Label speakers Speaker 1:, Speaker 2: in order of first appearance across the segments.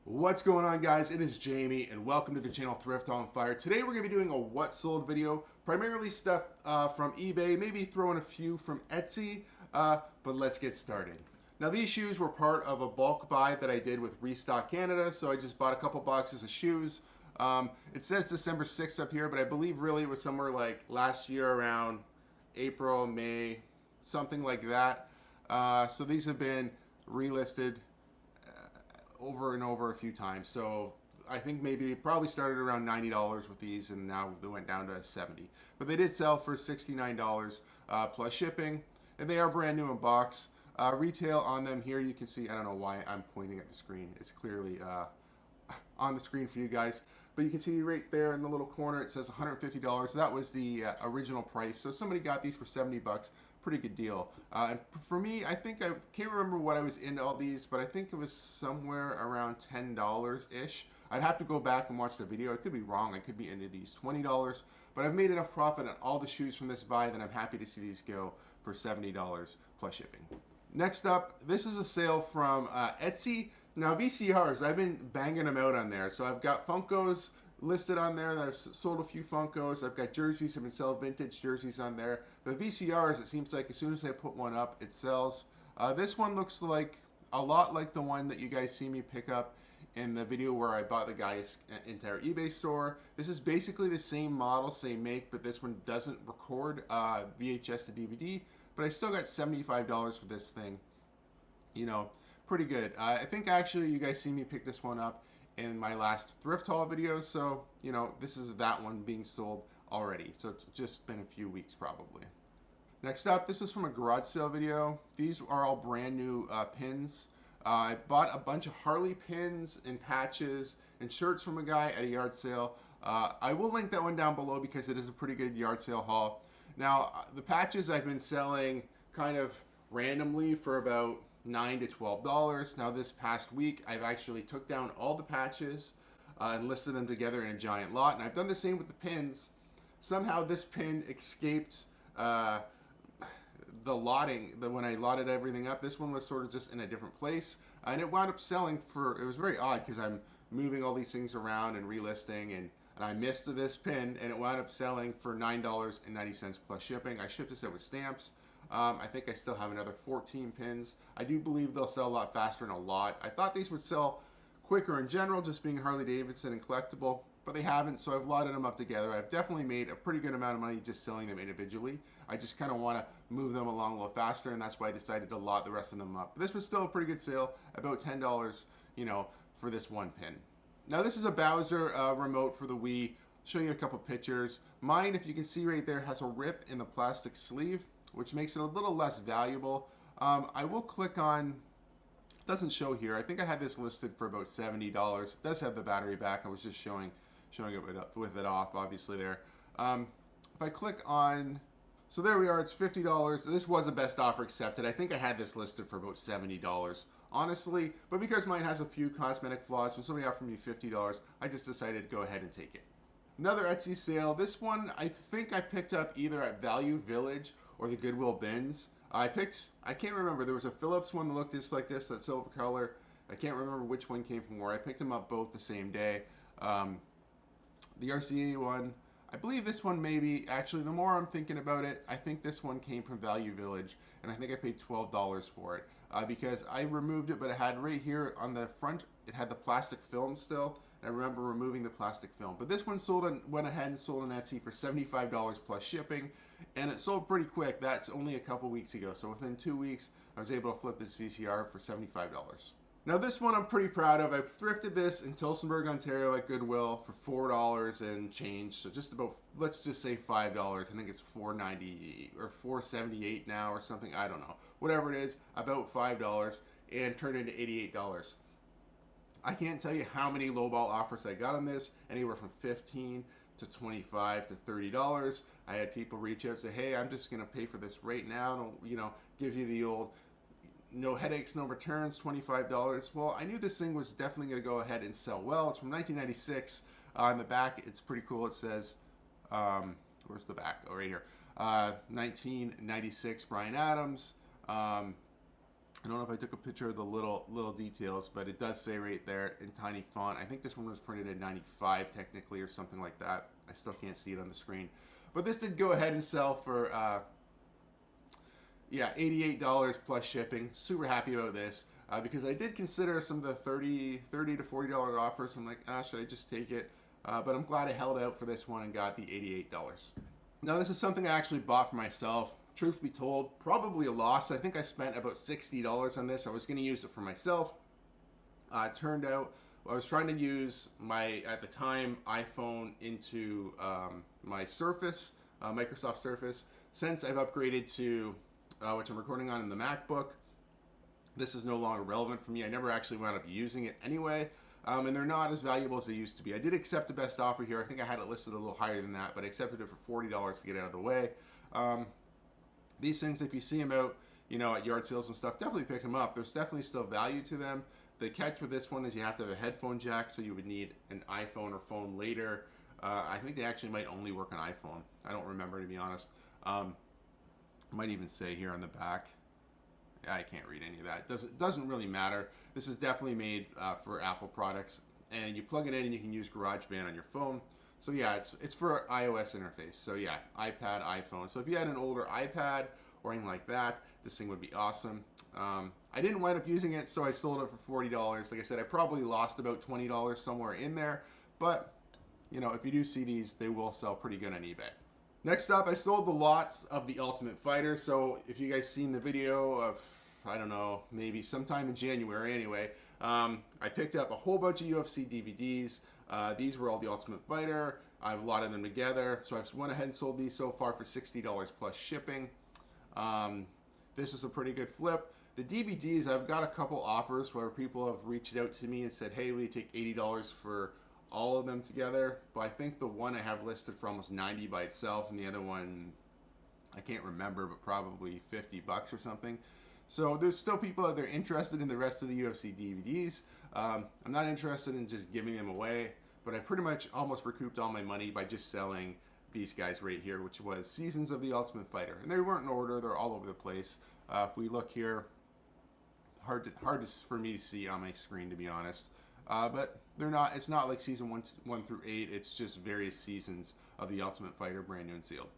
Speaker 1: What's going on, guys? It is Jamie and welcome to the channel Thrift on Fire. Today we're going to be doing a what sold video, primarily stuff from eBay, maybe throwing a few from Etsy, but let's get started. Now these shoes were part of a bulk buy that I did with Restock Canada, so I just bought a couple boxes of shoes. It says December 6th up here, but I believe really it was somewhere like last year around April, May, something like that. So these have been relisted over and over a few times. So I think maybe it probably started around $90 with these, and now they went down to $70. But they did sell for $69 plus shipping, and they are brand new in box. Retail on them here, you can see, I don't know why I'm pointing at the screen. It's clearly on the screen for you guys. But you can see right there in the little corner, it says $150. That was the original price. So somebody got these for 70 bucks. Pretty good deal. And for me, I think I can't remember what I was into all these, but I think it was somewhere around $10-ish. I'd have to go back and watch the video. I could be wrong. I could be into these $20, but I've made enough profit on all the shoes from this buy that I'm happy to see these go for $70 plus shipping. Next up, this is a sale from Etsy. Now VCRs, I've been banging them out on there. So I've got Funkos listed on there, and I've sold a few Funkos. I've got jerseys. I've been selling vintage jerseys on there. But VCRs, it seems like as soon as I put one up, it sells. This one looks like a lot like the one that you guys see me pick up in the video where I bought the guy's entire eBay store. This is basically the same model, same make, but this one doesn't record VHS to DVD. But I still got $75 for this thing. You know, pretty good. I think actually you guys see me pick this one up in my last thrift haul video, so you know this is that one being sold already, so it's just been a few weeks probably. Next up, this is from a garage sale video. These are all brand new pins. I bought a bunch of Harley pins and patches and shirts from a guy at a yard sale. I will link that one down below because it is a pretty good yard sale haul. Now the patches I've been selling kind of randomly for about $9 to $12. Now this past week I've actually took down all the patches and listed them together in a giant lot, and I've done the same with the pins. Somehow this pin escaped the lotting. When I lotted everything up, this one was sort of just in a different place, and it wound up selling for, it was very odd because I'm moving all these things around and relisting, and I missed this pin, and it wound up selling for $9.90 plus shipping. I shipped this out with stamps. I think I still have another 14 pins. I do believe they'll sell a lot faster in a lot. I thought these would sell quicker in general, just being Harley Davidson and collectible, but they haven't, so I've lotted them up together. I've definitely made a pretty good amount of money just selling them individually. I just kind of want to move them along a little faster, and that's why I decided to lot the rest of them up. But this was still a pretty good sale, about $10, you know, for this one pin. Now this is a Bowser remote for the Wii. Show you a couple pictures. Mine, if you can see right there, has a rip in the plastic sleeve, which makes it a little less valuable. I will click on, it doesn't show here. I think I had this listed for about $70. It does have the battery back. I was just showing it with it off, obviously there. If I click on, so there we are, it's $50. This was a best offer accepted. I think I had this listed for about $70, honestly, but because mine has a few cosmetic flaws, when somebody offered me $50, I just decided to go ahead and take it. Another Etsy sale. This one I think I picked up either at Value Village or the Goodwill bins. I can't remember, there was a Phillips one that looked just like this, that silver color. I can't remember which one came from where. I picked them up both the same day. The RCA one, I believe this one maybe, actually the more I'm thinking about it, I think this one came from Value Village, and I think I paid $12 for it because I removed it, but it had right here on the front, it had the plastic film still. I remember removing the plastic film. But this one went ahead and sold on Etsy for $75 plus shipping, and it sold pretty quick. That's only a couple weeks ago. So within 2 weeks, I was able to flip this VCR for $75. Now this one I'm pretty proud of. I thrifted this in Tillsonburg, Ontario at Goodwill for $4 and change. So just about, let's just say $5. I think it's $4.90 or $4.78 now or something. I don't know. Whatever it is, about $5, and turned into $88. I can't tell you how many lowball offers I got on this, anywhere from $15 to $25 to $30. I had people reach out and say, hey, I'm just gonna pay for this right now, and, you know, give you the old no headaches, no returns, $25. Well, I knew this thing was definitely gonna go ahead and sell well. It's from 1996. On the back, it's pretty cool. It says, where's the back? Oh, right here. 1996 Bryan Adams. I don't know if I took a picture of the little details, but it does say right there in tiny font. I think this one was printed in 95 technically or something like that. I still can't see it on the screen. But this did go ahead and sell for, yeah, $88 plus shipping. Super happy about this because I did consider some of the $30 to $40 offers. I'm like, should I just take it? But I'm glad I held out for this one and got the $88. Now, this is something I actually bought for myself. Truth be told, probably a loss. I think I spent about $60 on this. I was going to use it for myself. It turned out I was trying to use my, at the time, iPhone into my Surface, Microsoft Surface. Since I've upgraded to, which I'm recording on in the MacBook, this is no longer relevant for me. I never actually wound up using it anyway. And they're not as valuable as they used to be. I did accept the best offer here. I think I had it listed a little higher than that, but I accepted it for $40 to get out of the way. These things, if you see them out, at yard sales and stuff, definitely pick them up. There's definitely still value to them. The catch with this one is you have to have a headphone jack, so you would need an iPhone or phone later. I think they actually might only work on iPhone. I don't remember, to be honest. Might even say here on the back. I can't read any of that. Doesn't really matter. This is definitely made for Apple products, and you plug it in and you can use GarageBand on your phone. So yeah, it's for iOS interface. So yeah, iPad, iPhone. So if you had an older iPad or anything like that, this thing would be awesome. I didn't wind up using it, so I sold it for $40. Like I said, I probably lost about $20 somewhere in there. But if you do see these, they will sell pretty good on eBay. Next up, I sold the lots of the Ultimate Fighter. So if you guys seen the video of, I don't know, maybe sometime in January anyway, I picked up a whole bunch of UFC DVDs. These were all the Ultimate Fighter. I've lotted them together. So I've went ahead and sold these so far for $60 plus shipping. This is a pretty good flip. The DVDs, I've got a couple offers where people have reached out to me and said, hey, will you take $80 for all of them together? But I think the one I have listed for almost $90 by itself, and the other one, I can't remember, but probably $50 or something. So there's still people out there interested in the rest of the UFC DVDs. I'm not interested in just giving them away, but I pretty much almost recouped all my money by just selling these guys right here, which was Seasons of the Ultimate Fighter. And they weren't in order, they're all over the place. If we look here, hard for me to see on my screen, to be honest. But they're not. It's not like season 1 through 8. It's just various seasons of the Ultimate Fighter, brand new and sealed.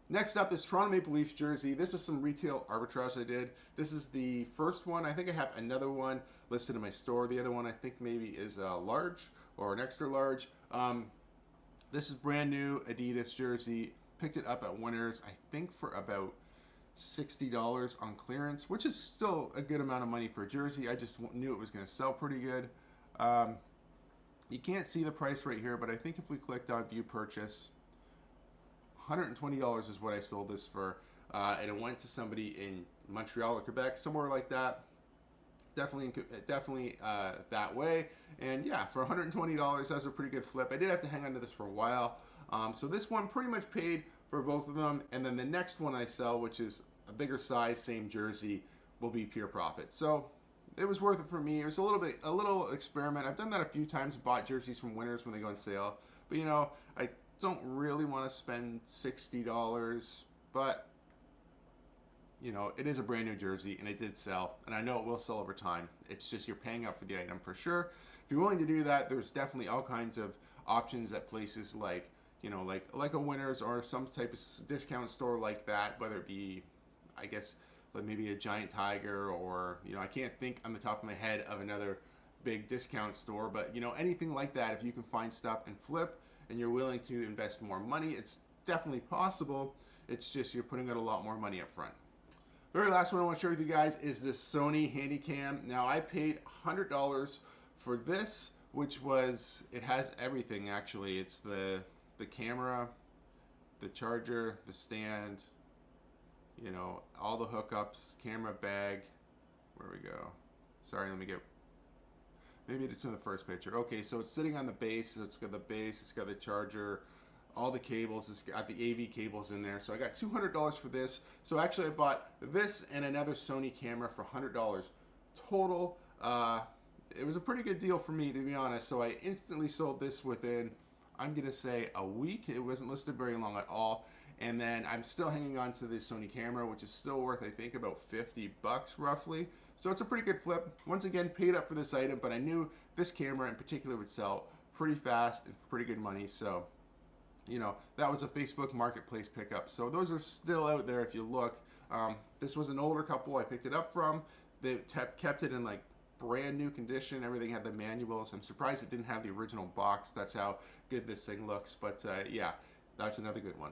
Speaker 1: Next up is Toronto Maple Leafs jersey. This was some retail arbitrage I did. This is the first one. I think I have another one listed in my store. The other one I think maybe is a large or an extra large. This is brand new Adidas jersey. Picked it up at Winners, I think for about $60 on clearance, which is still a good amount of money for a jersey. I just knew it was going to sell pretty good. You can't see the price right here, but I think if we clicked on View Purchase, $120 is what I sold this for, and it went to somebody in Montreal or Quebec, somewhere like that. Definitely that way. And yeah, for $120, that's a pretty good flip. I did have to hang on to this for a while. So this one pretty much paid for both of them, and then the next one I sell, which is a bigger size, same jersey, will be pure profit. So it was worth it for me. It was a little experiment. I've done that a few times, bought jerseys from Winners when they go on sale, but I don't really want to spend $60, but it is a brand new jersey, and it did sell, and I know it will sell over time. It's just you're paying up for the item for sure. If you're willing to do that, there's definitely all kinds of options at places like like a Winners or some type of discount store like that, whether it be, I guess, like maybe a Giant Tiger, or I can't think on the top of my head of another big discount store, but anything like that. If you can find stuff and flip, and you're willing to invest more money, it's definitely possible. It's just you're putting out a lot more money up front. Very last one I want to share with you guys is this Sony Handycam. Now I paid $100 for this, which it has everything actually. It's the camera, the charger, the stand, all the hookups, camera bag. Where we go? Sorry, maybe it's in the first picture. Okay, so it's sitting on the base. So it's got the base, it's got the charger, all the cables, it's got the AV cables in there. So I got $200 for this. So actually I bought this and another Sony camera for $100 total. It was a pretty good deal for me, to be honest. So I instantly sold this within, I'm gonna say, a week. It wasn't listed very long at all. And then I'm still hanging on to the Sony camera, which is still worth, I think, about $50 roughly. So it's a pretty good flip. Once again, paid up for this item, but I knew this camera in particular would sell pretty fast and for pretty good money. So, you know, that was a Facebook Marketplace pickup. So those are still out there if you look. This was an older couple I picked it up from. They kept it in like brand new condition. Everything had the manuals. I'm surprised it didn't have the original box. That's how good this thing looks. But yeah, that's another good one.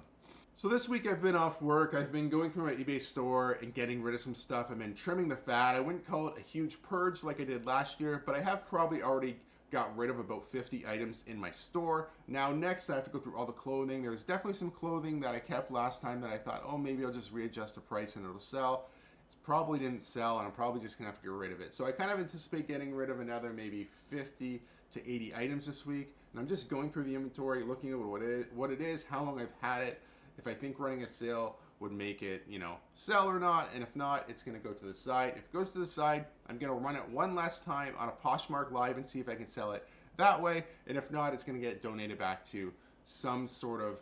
Speaker 1: So this week I've been off work. I've been going through my eBay store and getting rid of some stuff. I've been trimming the fat. I wouldn't call it a huge purge like I did last year, but I have probably already got rid of about 50 items in my store. Now next I have to go through all the clothing. There's definitely some clothing that I kept last time that I thought, oh, maybe I'll just readjust the price and it'll sell. It probably didn't sell, and I'm probably just gonna have to get rid of it. So I kind of anticipate getting rid of another maybe 50 to 80 items this week. And I'm just going through the inventory, looking at what it is, how long I've had it, if I think running a sale would make it, you know, sell or not, and if not, it's going to go to the side. If it goes to the side, I'm going to run it one last time on a Poshmark Live and see if I can sell it that way, and if not, it's going to get donated back to some sort of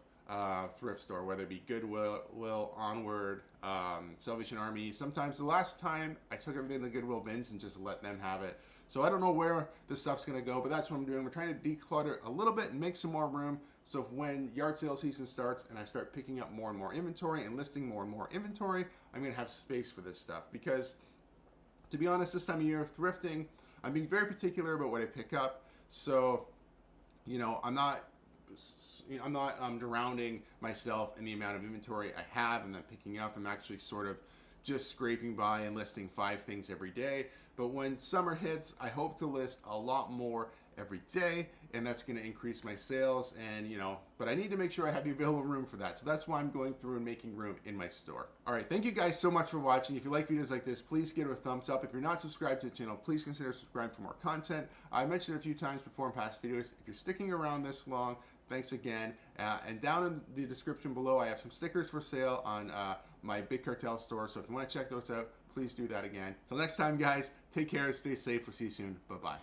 Speaker 1: thrift store, whether it be Goodwill, Onward, Salvation Army. Sometimes the last time I took everything in the Goodwill bins and just let them have it. So I don't know where this stuff's going to go, but that's what I'm doing. We're trying to declutter a little bit and make some more room. So if when yard sale season starts and I start picking up more and more inventory and listing more and more inventory, I'm going to have space for this stuff. Because to be honest, this time of year, thrifting, I'm being very particular about what I pick up. So, you know, I'm not drowning myself in the amount of inventory I have and then picking up. I'm actually sort of just scraping by and listing 5 things every day. But when summer hits, I hope to list a lot more every day, and that's going to increase my sales. And, you know, but I need to make sure I have the available room for that. So that's why I'm going through and making room in my store. All right, thank you guys so much for watching. If you like videos like this, please give it a thumbs up. If you're not subscribed to the channel, please consider subscribing for more content. I mentioned it a few times before in past videos. If you're sticking around this long, thanks again. And down in the description below, I have some stickers for sale on my Big Cartel store. So if you want to check those out, please do that again. Till next time, guys, take care, stay safe. We'll see you soon. Bye-bye.